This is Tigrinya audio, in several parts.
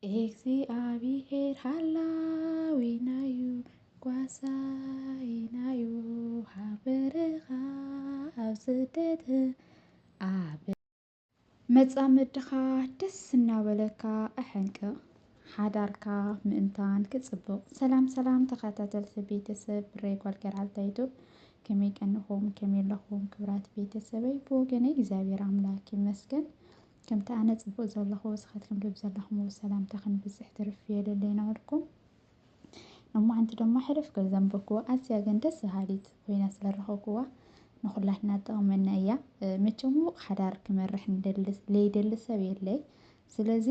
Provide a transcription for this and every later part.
እግዚአብሔር ሃላዊናዩ ጓሳይናዩ ሃበረኻ ኣብ ስደት ኣብ መጻምድኻ ደስ እናበለካ ኣሕንቅቕ ሓዳርካ ምእንታን ክጽብቕ። ሰላም ተኸታተልቲ ቤተሰብ ብሬጓል ገርዓልታ ዩቱብ ከመይ ቀንኹም ከመይ ኣለኹም ክብራት ቤተሰበይ ብወገነይ እግዚአብሔር ኣምላክ ይመስገን። ከምቲ ኣነ ጽቡቕ ዘለኹ ስኻትኩም ልብ ዘለኹም ሰላምታ ክንብዝሕ ትርፍ የለለይ ነበርኩም እሞዓንቲ ደሞ ሕልፍ ገል ዘንበክዎ ኣዝያ ግን ደስ በሃሊት ኮይና ስለረኸብክዋ ንኹላትና ጥቕመና እያ። መቸሙ ሓዳር ክመርሕ ለይደሊ ሰብ የለይ። ስለዚ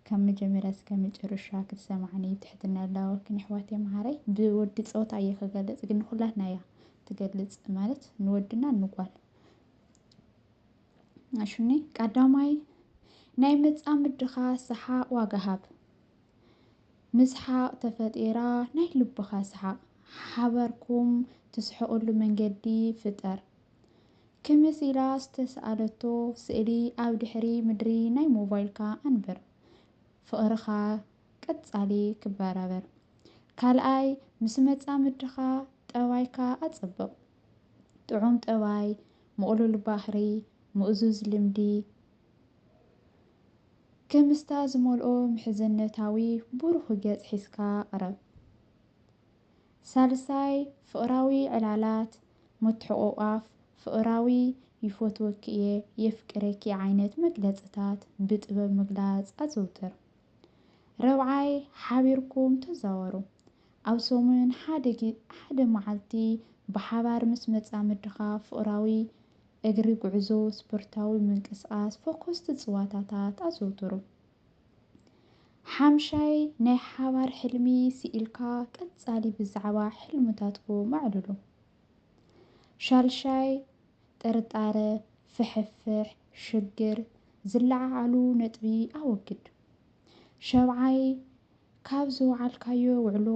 ካብ መጀመርያ እስከ መጨረሻ ክትሰማዕኒ ትሕትና ላወክን ኣሕዋት የመሃረይ ብወዲ ፆታ እየ ክገልጽ ግን ንኹላትና እያ ትገልጽ ማለት ንወድና ንጓል ኣሹኒ ቀዳማይ ናይ መጻምድኻ ሰሓቕ ዋጋ ሃብ። ምስሓቕ ተፈጢራ ናይ ልብኻ ሰሓቕ ሓበርኩም ትስሕቐሉ መንገዲ ፍጠር። ክምስ ኢላ ዝተሰኣለቶ ስእሊ ኣብ ድሕሪ ምድሪ ናይ ሞባይልካ ኣንብር። ፍቕርኻ ቀጻሊ ክበራበር። ካልኣይ ምስ መጻምድኻ ጠባይካ ኣጸብቕ። ጥዑም ጠባይ ምቕሉል ባህሪ ምእዙዝ ልምዲ ክምስታ ዝመልኦ ምሕዝነታዊ ብሩህ ገጽ ሒዝካ ቅረብ። ሳልሳይ ፍቕራዊ ዕላላት ምትሕቑቓፍ ፍቕራዊ ይፈትወኪ እየ የፍቅረኪ ዓይነት መግለጽታት ብጥበብ ምግላጽ ኣዘውትር። ረብዓይ ሓቢርኩም ተዛወሩ። ኣብ ሰሙን ሓደ መዓልቲ ብሓባር ምስ መጻምድኻ ፍቕራዊ እግሪ ጉዕዞ ስፖርታዊ ምንቅስቓስ ፎኮስቲ ጽዋታታት ኣዘውትሩ። ሓምሻይ ናይ ሓባር ሕልሚ ስኢልካ ቀጻሊ ብዛዕባ ሕልምታትኩም ኣዕልሉ። ሻልሻይ ጥርጣረ ፍሕፍሕ ሽግር ዝለዓዓሉ ነጥቢ ኣወግድ። ሸብዓይ ካብ ዝወዓልካዮ ውዕሎ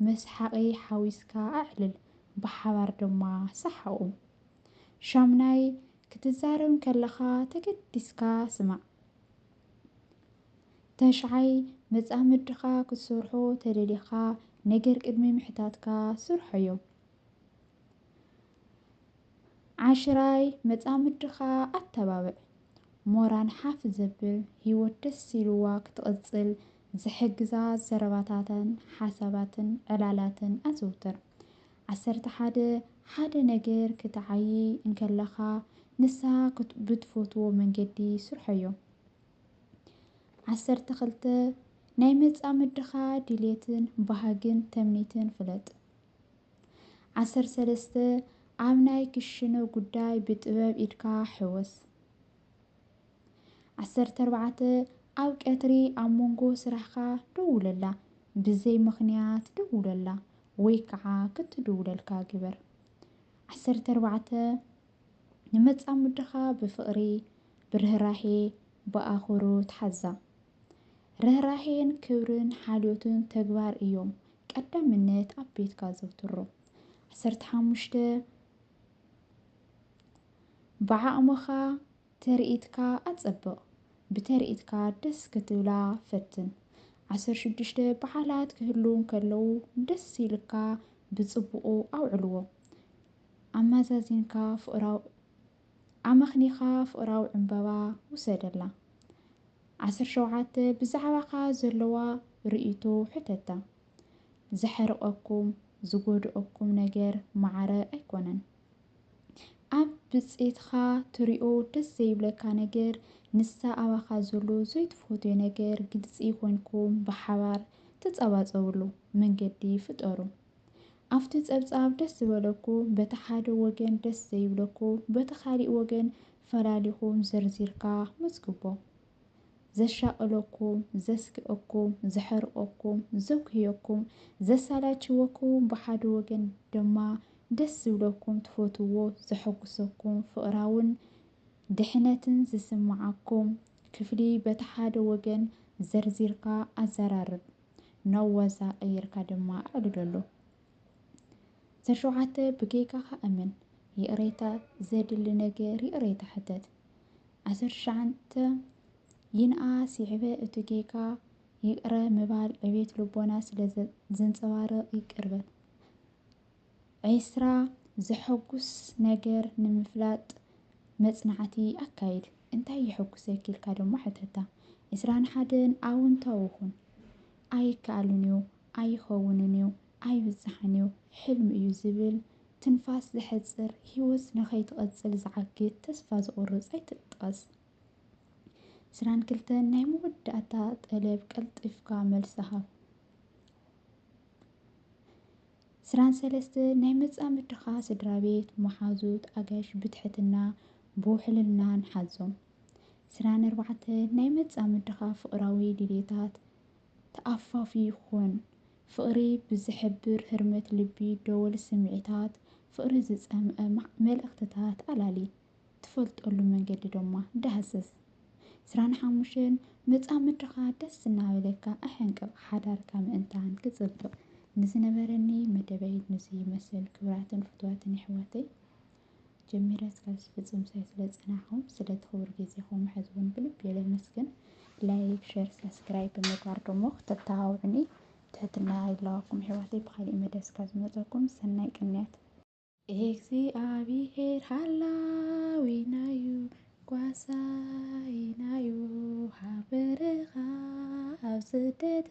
መስሓቒ ሓዊስካ ኣዕልል ብሓባር ድማ ሰሓቑ። ሻምናይ ክትዛረብ ከለኻ ተገዲስካ ስማዕ። ተሽዓይ መጻምድኻ ክትሰርሖ ተደሊኻ ነገር ቅድሚ ምሕታትካ ስርሖዮ። ዓሽራይ መጻምድኻ ኣተባብዕ። ሞራን ሓፍ ዘብል ህይወት ደስ ኢልዋ ክትቕጽል ዝሕግዛ ዘረባታትን ሓሳባትን ዕላላትን ኣዘውትር። 11 ሓደ ነገር ክትዓዪ እንከለኻ ንሳ ብትፈትዎ መንገዲ ስርሖዮ። 12 ናይ መጻምድኻ ድሌትን ባህግን ተምኒትን ፍለጥ። 13 ኣብ ናይ ክሽነ ጉዳይ ብጥበብ ኢድካ ሕወስ። 14 ኣብ ቀትሪ ኣብ መንጎ ስራሕካ ደውለላ ብዘይ ምኽንያት ደውለላ ወይ ከዓ ክትድውለልካ ግበር። 14 ንመጻምድኻ ብፍቕሪ ብርህራሄ ብኣኽብሮት ሓዛ። ርህራሄን ክብርን ሓልዮትን ተግባር እዮም ቀዳምነት ኣብ ቤትካ ዘውትሮ። 15 ብዓቕምኻ ተርኢትካ ኣጸብቕ ብተርኢትካ ደስ ክትብላ ፈትን። 16 በዓላት ክህልው ከለዉ ደስ ኢልካ ብጽቡቑ ኣውዕልዎ። ኣመኽኒኻ ፍቕራዊ ዕምበባ ውሰደላ። 17 ብዛዕባኻ ዘለዋ ርእይቶ ሕተታ። ዘሕርቐኩም ዝጎድአኩም ነገር ማዕረ ኣይኮነን። ኣብ ብፅኢትካ ትሪኦ ደስ ዘይብለካ ነገር ንሳ ኣባኻ ዘሎ ዘይትፈትዮ ነገር ግልፂ ኮይንኩም ብሓባር ተፀባፀብሉ መንገዲ ፍጠሩ። ኣብቲ ፀብፃብ ደስ ዝበለኩም በቲ ሓደ ወገን ደስ ዘይብለኩም በቲ ካሊእ ወገን ፈላሊኹም ዘርዚርካ መዝግቦ። ዘሻቕለኩም ዘስክአኩም ዘሕርቐኩም ዘጉህየኩም ዘሳላችወኩም ብሓደ ወገን ድማ ደስ ዝብለኩም ትፈትዎ ዘሐጉሰኩም ፍቕራውን ድሕነትን ዝስምዓኩም ክፍሊ በቲ ሓደ ወገን ዘርዚርካ ኣዘራርብ ናብ ዋዛ ቀይርካ ድማ ኣዕልለሎ። 17 ብጌጋ እመን ይቕሬታ ዘድሊ ነገር ይቕሬታ ሕተት። 19 ይንኣ ሲዕበ እቲ ጌጋ ይቅረ ምባል ዕቤት ልቦና ስለ ዘንጸባርቕ ይቅርበል። ዒስራ ዘሐጉስ ነገር ንምፍላጥ መጽናዕቲ ኣካይድ። እንታይ የሐጉሰኪ ኢልካ ደሞ ሕተታ 21 ኣወንታዊ ይኹን። ኣይከኣልን እዩ፣ ኣይኸውንን እዩ፣ ኣይብፅሕን እዩ፣ ሕልሚ እዩ ዝብል ትንፋስ ዘሕፅር ህይወት ንኸይትቐፅል ዝዓግድ ተስፋ ዝቑርፅ ኣይትጥቀስ። 22 ናይ መወዳእታ ጠለብ ቀልጢፍካ መልሲ ሃብ። 23 ናይ መጻምድኻ ስድራ ቤት መሓዙት ኣጋይሽ ብትሕትና ብውሕልልናን ሓዞም። 24 ናይ መጻምድኻ ፍቕራዊ ድሌታት ተኣፋፊ ይኹን። ፍቕሪ ብዝሕብር ህርመት ልቢ ደወል ስምዒታት ፍቕሪ ዝጸምአ መልእኽትታት ኣላሊ ትፈልጠሉ መንገዲ ድማ ዳሃስስ። 25 መጻምድኻ ደስ እናበለካ ኣሕንቅቕ ሓዳርካ ምእንታን ክጽብቕ። ንዝነበረኒ መደበይ ንዚ ይመስል። ክብራትን ፍትዋትን ኣሕዋተይ ጀሚረ እስካብ ዝፍጽም ሳይ ስለ ጽናሕኩም ስለ ትኽብር ጊዜኹም ሕዝውን ብልብ የለ መስገን። ላይክ ሸር ሰብስክራይብ ብምግባር ደሞ ክተተባብዑኒ ትሕትና ይለዋኩም ኣሕዋተይ። ብካሊእ መደብ እስካብ ዝመፀኩም ሰናይ ቅንያት። እግዚአብሔር ሃላዊናዩ ጓሳይናዩ ሃበረኻ ኣብ ስደት